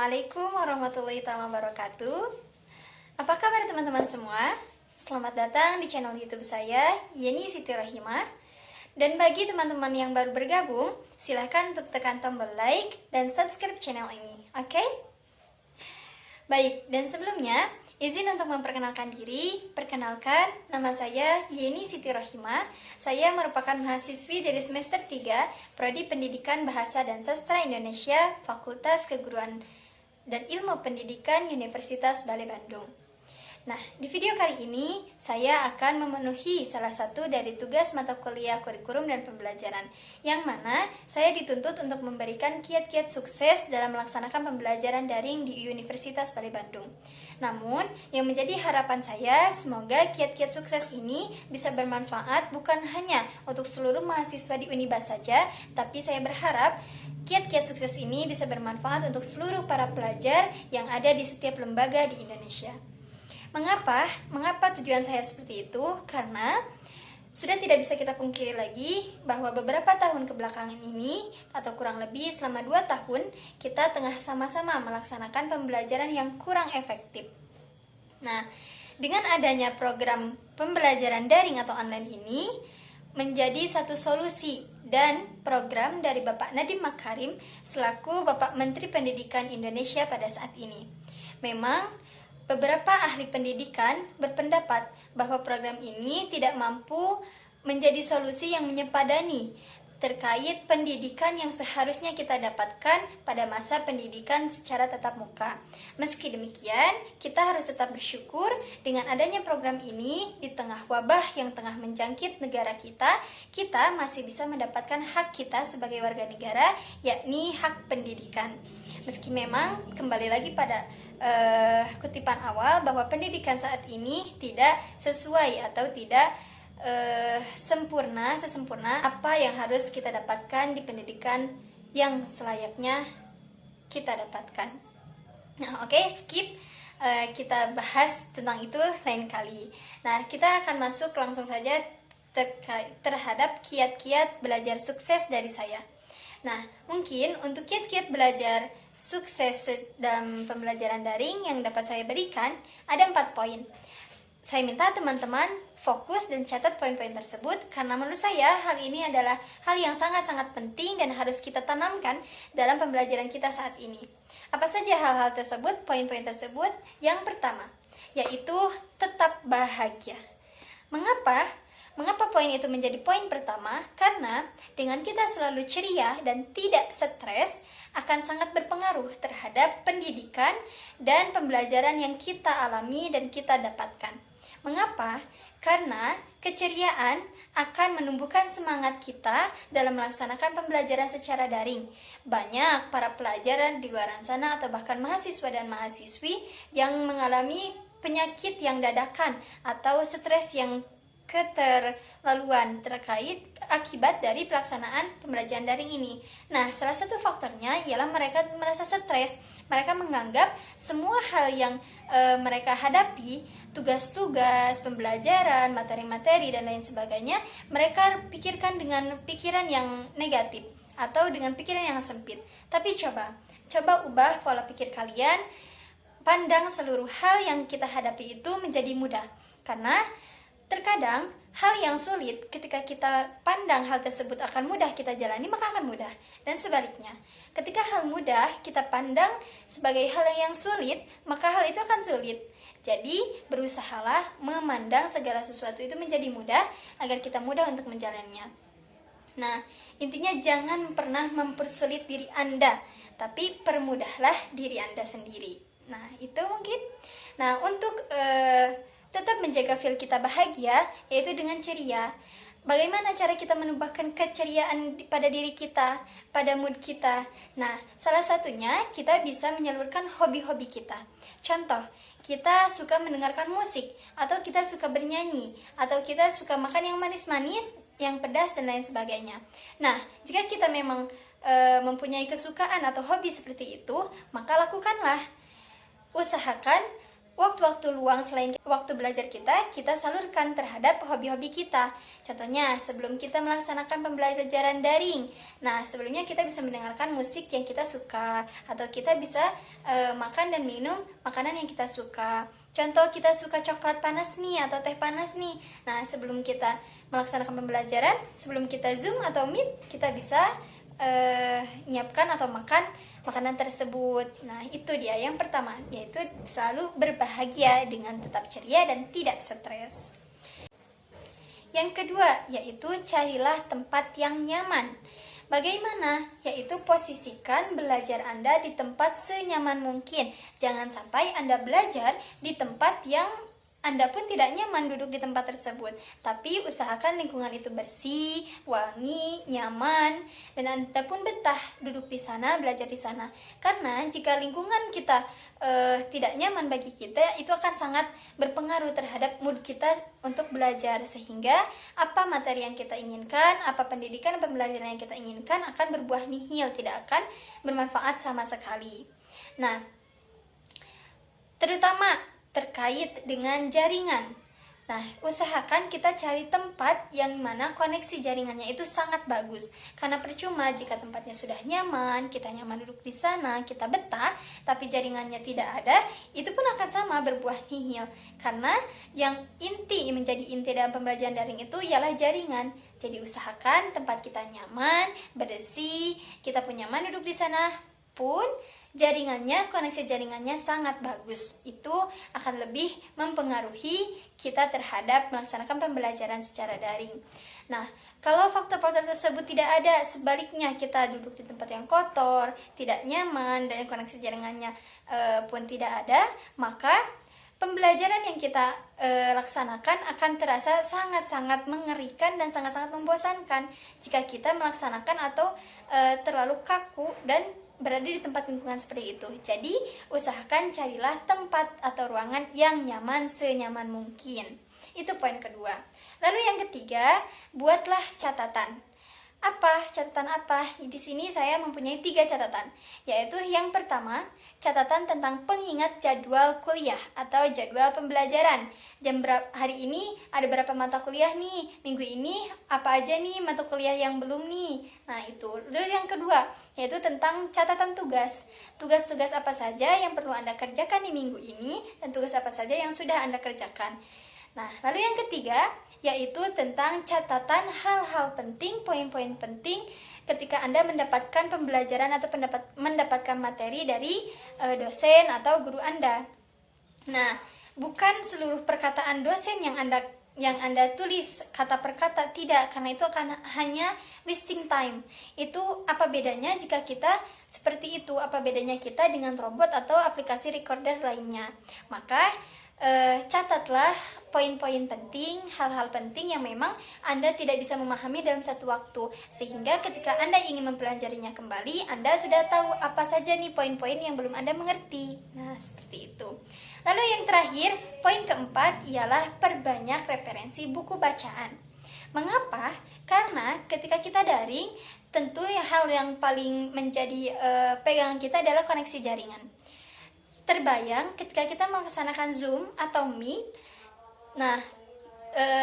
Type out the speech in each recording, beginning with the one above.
Assalamualaikum warahmatullahi wabarakatuh. Apa kabar teman-teman semua? Selamat datang di channel YouTube saya, Yeni Siti Rahimah. Dan bagi teman-teman yang baru bergabung, silahkan untuk tekan tombol like dan subscribe channel ini, oke? Baik, dan sebelumnya, izin untuk memperkenalkan diri. Perkenalkan, nama saya Yeni Siti Rahimah. Saya merupakan mahasiswi dari semester 3, Prodi Pendidikan Bahasa dan Sastra Indonesia, Fakultas Keguruan dan Ilmu Pendidikan Universitas Bale Bandung. Nah, di video kali ini saya akan memenuhi salah satu dari tugas mata kuliah kurikulum dan pembelajaran, yang mana saya dituntut untuk memberikan kiat-kiat sukses dalam melaksanakan pembelajaran daring di Universitas Bale Bandung. Namun, yang menjadi harapan saya, semoga kiat-kiat sukses ini bisa bermanfaat bukan hanya untuk seluruh mahasiswa di Unibas saja, tapi saya berharap kiat-kiat sukses ini bisa bermanfaat untuk seluruh para pelajar yang ada di setiap lembaga di Indonesia. Mengapa tujuan saya seperti itu? Karena sudah tidak bisa kita pungkiri lagi bahwa beberapa tahun kebelakangan ini, atau kurang lebih selama 2 tahun, kita tengah sama-sama melaksanakan pembelajaran yang kurang efektif. Nah, dengan adanya program pembelajaran daring atau online ini, menjadi satu solusi dan program dari Bapak Nadiem Makarim selaku Bapak Menteri Pendidikan Indonesia pada saat ini. Memang, beberapa ahli pendidikan berpendapat bahwa program ini tidak mampu menjadi solusi yang menyepadani terkait pendidikan yang seharusnya kita dapatkan pada masa pendidikan secara tatap muka. Meski demikian, kita harus tetap bersyukur dengan adanya program ini di tengah wabah yang tengah menjangkit negara kita masih bisa mendapatkan hak kita sebagai warga negara, yakni hak pendidikan. Meski memang kembali lagi pada kutipan awal bahwa pendidikan saat ini tidak sesuai atau tidak sesempurna apa yang harus kita dapatkan di pendidikan yang selayaknya kita dapatkan. Nah, oke, skip. Kita bahas tentang itu lain kali. Nah, kita akan masuk langsung saja terhadap kiat-kiat belajar sukses dari saya. Nah, mungkin untuk kiat-kiat belajar sukses dalam pembelajaran daring yang dapat saya berikan ada 4 poin. Saya minta teman-teman fokus dan catat poin-poin tersebut karena menurut saya hal ini adalah hal yang sangat-sangat penting dan harus kita tanamkan dalam pembelajaran kita saat ini. Apa saja hal-hal tersebut, poin-poin tersebut? Yang pertama, yaitu tetap bahagia. Mengapa poin itu menjadi poin pertama? Karena dengan kita selalu ceria dan tidak stres akan sangat berpengaruh terhadap pendidikan dan pembelajaran yang kita alami dan kita dapatkan. Mengapa? Karena keceriaan akan menumbuhkan semangat kita dalam melaksanakan pembelajaran secara daring. Banyak para pelajar di luar sana atau bahkan mahasiswa dan mahasiswi yang mengalami penyakit yang dadakan atau stres yang keterlaluan terkait akibat dari pelaksanaan pembelajaran daring ini. Nah, salah satu faktornya ialah mereka merasa stres. Mereka menganggap semua hal yang mereka hadapi, tugas-tugas, pembelajaran, materi-materi, dan lain sebagainya, mereka pikirkan dengan pikiran yang negatif atau dengan pikiran yang sempit. Tapi coba ubah pola pikir kalian, pandang seluruh hal yang kita hadapi itu menjadi mudah. Karena terkadang hal yang sulit ketika kita pandang hal tersebut akan mudah kita jalani, maka akan mudah. Dan sebaliknya, ketika hal mudah kita pandang sebagai hal yang sulit, maka hal itu akan sulit. Jadi, berusahalah memandang segala sesuatu itu menjadi mudah agar kita mudah untuk menjalannya. Nah, intinya jangan pernah mempersulit diri Anda, tapi permudahlah diri Anda sendiri. Nah, itu mungkin. Nah, untuk tetap menjaga feel kita bahagia, yaitu dengan ceria. Bagaimana cara kita menambahkan keceriaan pada diri kita, pada mood kita? Nah, salah satunya kita bisa menyalurkan hobi-hobi kita. Contoh, kita suka mendengarkan musik, atau kita suka bernyanyi, atau kita suka makan yang manis-manis, yang pedas, dan lain sebagainya. Nah, jika kita memang mempunyai kesukaan atau hobi seperti itu, maka lakukanlah. Usahakan waktu-waktu luang selain waktu belajar kita salurkan terhadap hobi-hobi kita. Contohnya, sebelum kita melaksanakan pembelajaran daring, nah sebelumnya kita bisa mendengarkan musik yang kita suka, atau kita bisa makan dan minum makanan yang kita suka. Contoh, kita suka coklat panas nih atau teh panas nih. Nah, sebelum kita melaksanakan pembelajaran, sebelum kita Zoom atau Meet, kita bisa nyiapkan atau makan makanan tersebut. Nah, itu dia yang pertama, yaitu selalu berbahagia dengan tetap ceria dan tidak stres. Yang kedua, yaitu carilah tempat yang nyaman. Bagaimana? Yaitu posisikan belajar Anda di tempat senyaman mungkin. Jangan sampai Anda belajar di tempat yang Anda pun tidak nyaman duduk di tempat tersebut. Tapi usahakan lingkungan itu bersih, wangi, nyaman, dan Anda pun betah duduk di sana, belajar di sana. Karena jika lingkungan kita tidak nyaman bagi kita, itu akan sangat berpengaruh terhadap mood kita untuk belajar. Sehingga apa materi yang kita inginkan, apa pendidikan, pembelajaran yang kita inginkan akan berbuah nihil, tidak akan bermanfaat sama sekali. Nah, terutama terkait dengan jaringan. Nah, usahakan kita cari tempat yang mana koneksi jaringannya itu sangat bagus. Karena percuma jika tempatnya sudah nyaman, kita nyaman duduk di sana, kita betah, tapi jaringannya tidak ada, itu pun akan sama berbuah nihil. Karena yang menjadi inti dalam pembelajaran daring itu ialah jaringan. Jadi usahakan tempat kita nyaman, bersih, kita pun nyaman duduk di sana, pun koneksi jaringannya sangat bagus. Itu akan lebih mempengaruhi kita terhadap melaksanakan pembelajaran secara daring. Nah, kalau faktor-faktor tersebut tidak ada, sebaliknya kita duduk di tempat yang kotor, tidak nyaman, dan koneksi jaringannya pun tidak ada, maka pembelajaran yang kita laksanakan akan terasa sangat-sangat mengerikan dan sangat-sangat membosankan jika kita melaksanakan atau terlalu kaku dan berada di tempat lingkungan seperti itu. Jadi, usahakan carilah tempat atau ruangan yang nyaman senyaman mungkin. Itu poin kedua. Lalu yang ketiga, buatlah catatan. Catatan apa? Di sini saya mempunyai 3 catatan, yaitu yang pertama, catatan tentang pengingat jadwal kuliah atau jadwal pembelajaran. Hari ini ada berapa mata kuliah nih? Minggu ini apa aja nih mata kuliah yang belum nih? Nah, itu. Lalu yang kedua, yaitu tentang catatan tugas. Tugas-tugas apa saja yang perlu Anda kerjakan di minggu ini dan tugas apa saja yang sudah Anda kerjakan. Nah, lalu yang ketiga, yaitu tentang catatan hal-hal penting, poin-poin penting ketika Anda mendapatkan pembelajaran atau mendapatkan materi dari dosen atau guru Anda. Nah, bukan seluruh perkataan dosen yang Anda tulis kata per kata, tidak, karena itu akan hanya wasting time. Itu apa bedanya jika kita seperti itu? Apa bedanya kita dengan robot atau aplikasi recorder lainnya? Maka catatlah poin-poin penting, hal-hal penting yang memang Anda tidak bisa memahami dalam satu waktu, sehingga ketika Anda ingin mempelajarinya kembali, Anda sudah tahu apa saja nih poin-poin yang belum Anda mengerti. Nah, seperti itu. Lalu yang terakhir, poin keempat ialah perbanyak referensi buku bacaan. Mengapa? Karena ketika kita daring, tentu hal yang paling menjadi pegangan kita adalah koneksi jaringan. Terbayang ketika kita melaksanakan Zoom atau Meet, nah,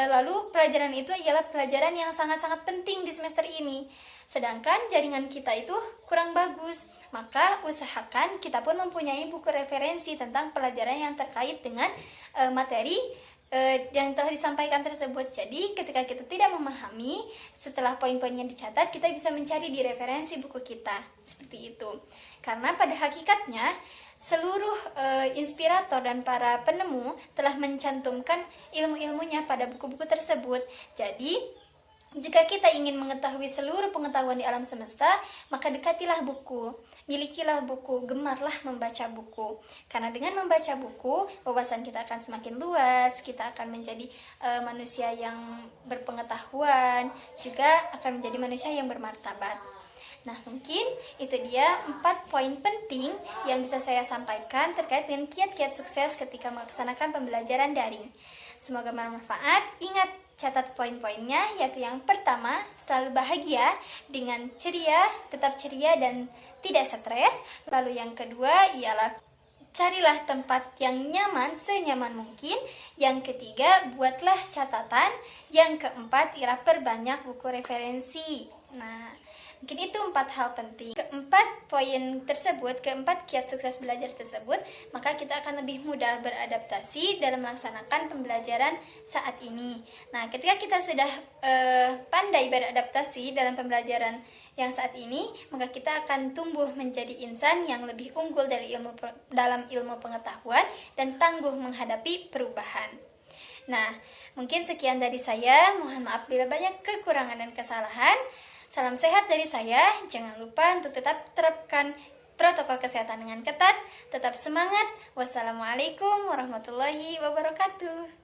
lalu pelajaran itu ialah pelajaran yang sangat-sangat penting di semester ini, sedangkan jaringan kita itu kurang bagus, maka usahakan kita pun mempunyai buku referensi tentang pelajaran yang terkait dengan materi yang telah disampaikan tersebut. Jadi ketika kita tidak memahami, setelah poin-poinnya dicatat, kita bisa mencari di referensi buku kita, seperti itu. Karena pada hakikatnya seluruh inspirator dan para penemu telah mencantumkan ilmu-ilmunya pada buku-buku tersebut. Jadi jika kita ingin mengetahui seluruh pengetahuan di alam semesta, maka dekatilah buku, milikilah buku, gemarlah membaca buku. Karena dengan membaca buku, wawasan kita akan semakin luas, kita akan menjadi manusia yang berpengetahuan, juga akan menjadi manusia yang bermartabat. Nah, mungkin itu dia 4 poin penting yang bisa saya sampaikan terkait dengan kiat-kiat sukses ketika melaksanakan pembelajaran daring. Semoga bermanfaat. Ingat, catat poin-poinnya, yaitu yang pertama, selalu bahagia dengan ceria, tetap ceria dan tidak stres. Lalu yang kedua ialah carilah tempat yang nyaman, senyaman mungkin. Yang ketiga, buatlah catatan. Yang keempat, ialah perbanyak buku referensi. Nah, mungkin itu 4 hal penting. Keempat poin tersebut, keempat kiat sukses belajar tersebut, maka kita akan lebih mudah beradaptasi dalam melaksanakan pembelajaran saat ini. Nah, ketika kita sudah pandai beradaptasi dalam pembelajaran yang saat ini, maka kita akan tumbuh menjadi insan yang lebih unggul dalam ilmu pengetahuan dan tangguh menghadapi perubahan. Nah, mungkin sekian dari saya. Mohon maaf bila banyak kekurangan dan kesalahan. Salam sehat dari saya. Jangan lupa untuk tetap terapkan protokol kesehatan dengan ketat. Tetap semangat. Wassalamualaikum warahmatullahi wabarakatuh.